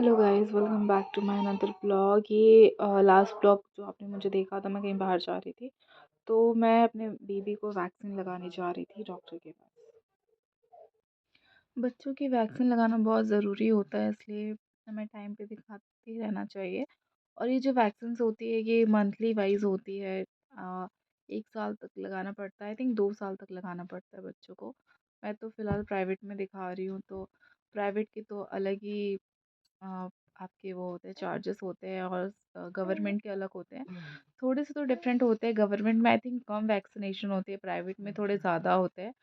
Hello guys, welcome back to my another blog. ये last blog जो आपने मुझे देखा था, मैं कहीं बाहर जा रही थी तो मैं अपने बेबी को वैक्सीन लगाने जा रही थी डॉक्टर के पास। बच्चों की वैक्सीन लगाना बहुत ज़रूरी होता है, इसलिए हमें टाइम पे दिखाते रहना चाहिए। और ये जो वैक्सीन्स होती है ये मंथली वाइज होती है। 1 साल तक लगाना पड़ता है, आई थिंक 2 साल तक लगाना पड़ता है बच्चों को। मैं तो फ़िलहाल प्राइवेट में दिखा रही हूँ, तो प्राइवेट की तो अलग ही अ, आपके वो होते हैं, चार्जेस होते हैं, और गवर्नमेंट के अलग होते हैं। थोड़े से तो डिफरेंट होते हैं, गवर्नमेंट में आई थिंक कम वैक्सीनेशन होती है, प्राइवेट में थोड़े ज़्यादा होते हैं।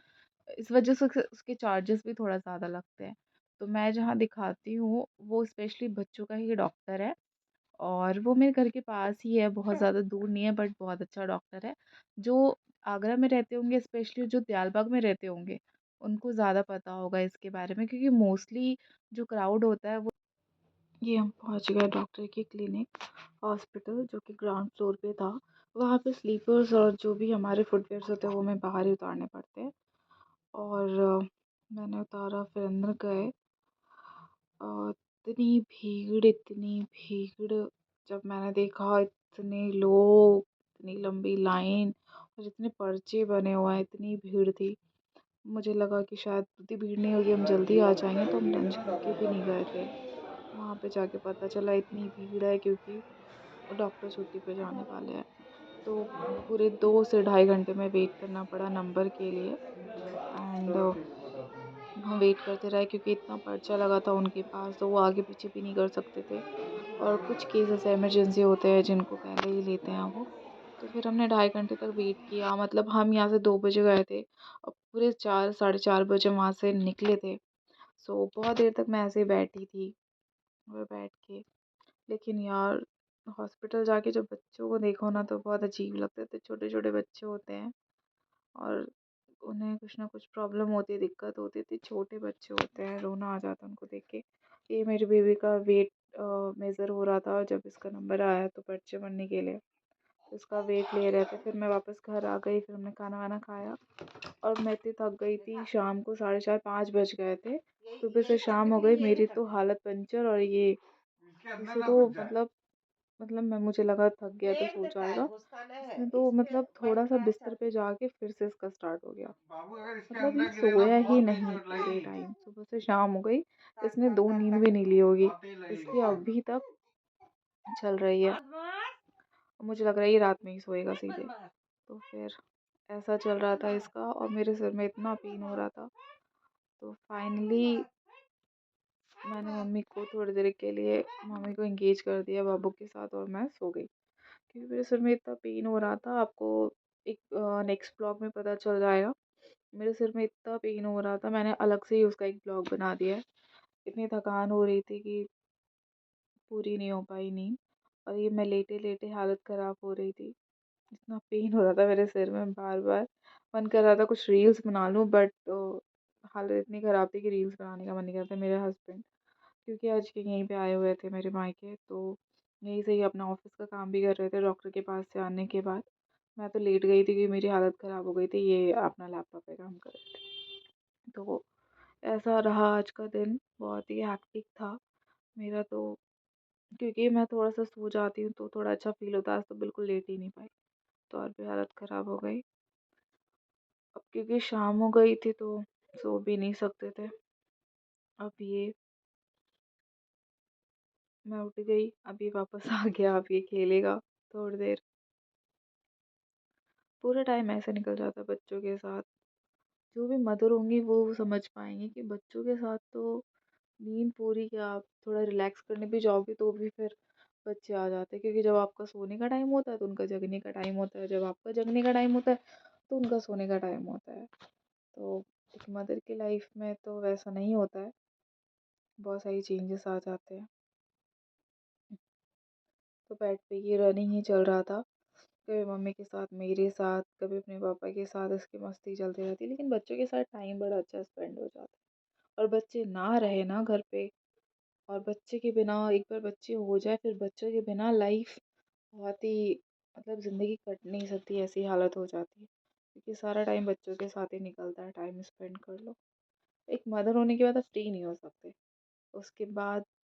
इस वजह से उसके चार्जेस भी थोड़ा ज़्यादा लगते हैं। तो मैं जहाँ दिखाती हूँ वो स्पेशली बच्चों का ही डॉक्टर है, और वो मेरे घर के पास ही है, बहुत ज़्यादा दूर नहीं है, बट बहुत अच्छा डॉक्टर है। जो आगरा में रहते होंगे, स्पेशली जो दयालबाग में रहते होंगे, उनको ज़्यादा पता होगा इसके बारे में, क्योंकि मोस्टली जो क्राउड होता है वो। ये हम पहुंच गए डॉक्टर की क्लिनिक, हॉस्पिटल, जो कि ग्राउंड फ्लोर पे था। वहाँ पे स्लीपर्स और जो भी हमारे फुटवेयर्स होते हैं वो हमें बाहर ही उतारने पड़ते हैं। और मैंने उतारा, फिर अंदर गए। इतनी भीड़, जब मैंने देखा, इतने लोग, इतनी लंबी लाइन, और इतने पर्चे बने हुए हैं, इतनी भीड़ थी। मुझे लगा कि शायद उतनी भीड़ नहीं होगी, हम जल्दी आ जाएंगे, तो हम लंच करके भी नहीं गए थे। वहाँ पे जाके पता चला इतनी भीड़ है, क्योंकि डॉक्टर छुट्टी पे जाने वाले हैं। तो पूरे 2 से ढाई घंटे में वेट करना पड़ा नंबर के लिए। एंड हम वेट करते रहे, क्योंकि इतना पर्चा लगा था उनके पास, तो वो आगे पीछे भी नहीं कर सकते थे। और कुछ केसेस इमरजेंसी होते हैं जिनको पहले ही लेते हैं वो। तो फिर हमने 2.5 घंटे तक वेट किया। मतलब हम यहाँ से 2 बजे गए थे, और पूरे 4 साढ़े 4 बजे वहाँ से निकले थे। सो बहुत देर तक मैं ऐसे ही बैठी थी, और बैठ के, लेकिन यार, हॉस्पिटल जाके जब बच्चों को देखो ना, तो बहुत अजीब लगता है। तो छोटे छोटे बच्चे होते हैं, और उन्हें कुछ ना कुछ प्रॉब्लम होती है, दिक्कत होती है। तो छोटे बच्चे होते हैं, रोना आ जाता है उनको देख के। ये मेरे बेबी का वेट मेज़र हो रहा था, जब इसका नंबर आया तो पर्चे भरने के लिए, तो उसका वेट ले रहे थे। फिर मैं वापस घर आ गई, फिर हमने खाना वाना खाया, और मैं इतनी थक गई थी। शाम को 4:30 5 बज गए थे, सुबह से शाम हो गई, मेरी तो हालत पंचर। और ये इसे तो मतलब मैं मुझे लगा थक गया तो सो जाएगा। इसने तो मतलब थोड़ा सा बिस्तर पे जाके फिर से इसका स्टार्ट हो गया। मतलब ये सोया ही नहीं पूरे टाइम, सुबह से शाम हो गई, इसने 2 नींद भी नहीं ली होगी, इसकी अभी तक चल रही है। मुझे लग रहा है ये रात में ही सोएगा सीधे। तो फिर ऐसा चल रहा था इसका, और मेरे सिर में इतना पेन हो रहा था। तो फाइनली मैंने मम्मी को थोड़ी देर के लिए मम्मी को एंगेज कर दिया बाबू के साथ, और मैं सो गई, क्योंकि मेरे सिर में इतना पेन हो रहा था। आपको एक नेक्स्ट ब्लॉग में पता चल जाएगा। मेरे सिर में इतना पेन हो रहा था, मैंने अलग से ही उसका एक ब्लॉग बना दिया है। इतनी थकान हो रही थी कि पूरी नहीं हो पाई नींद, और ये मैं लेटे लेटे हालत ख़राब हो रही थी। इतना पेन हो रहा था मेरे सिर में, बार बार मन कर रहा था कुछ रील्स बना लूँ, बट हालत इतनी ख़राब थी कि रील्स बनाने का मन नहीं करता। मेरे हस्बैंड, क्योंकि आज के यहीं पे आए हुए थे मेरे मायके, तो यहीं से ही अपना ऑफिस का काम भी कर रहे थे डॉक्टर के पास से आने के बाद। मैं तो लेट गई थी, क्योंकि मेरी हालत ख़राब हो गई थी, ये अपना लैपटॉप पे काम कर रहे थे। तो ऐसा रहा आज का दिन, बहुत ही हैक्टिक था मेरा तो। क्योंकि मैं थोड़ा सा सो जाती हूँ तो थोड़ा अच्छा फील होता है, आज तो बिल्कुल लेट ही नहीं पाई, तो और भी हालत ख़राब हो गई। अब क्योंकि शाम हो गई थी तो सो भी नहीं सकते थे। अब ये मैं उठ गई, अब ये वापस आ गया, अब ये खेलेगा थोड़ी देर। पूरा टाइम ऐसे निकल जाता है बच्चों के साथ। जो भी मदर होंगी वो समझ पाएंगी कि बच्चों के साथ तो नींद पूरी क्या, आप थोड़ा रिलैक्स करने भी जाओगे तो भी फिर बच्चे आ जाते हैं। क्योंकि जब आपका सोने का टाइम होता है तो उनका जगने का टाइम होता है, जब आपका जगने का टाइम होता है तो उनका सोने का टाइम होता है। तो एक मदर की लाइफ में तो वैसा नहीं होता है, बहुत सारी चेंजेस आ जाते हैं। तो बेड पे ये रनिंग ही चल रहा था, कभी मम्मी के साथ, मेरे साथ, कभी अपने पापा के साथ, इसकी मस्ती चलती रहती है। लेकिन बच्चों के साथ टाइम बड़ा अच्छा स्पेंड हो जाता है। और बच्चे ना रहे ना घर पे, और बच्चे के बिना, एक बार बच्चे हो जाए फिर बच्चों के बिना लाइफ बहुत ही, मतलब ज़िंदगी कट नहीं सकती, ऐसी हालत हो जाती है। क्योंकि सारा टाइम बच्चों के साथ ही निकलता है, टाइम स्पेंड कर लो। एक मदर होने के बाद आप फ्री नहीं हो सकते, उसके बाद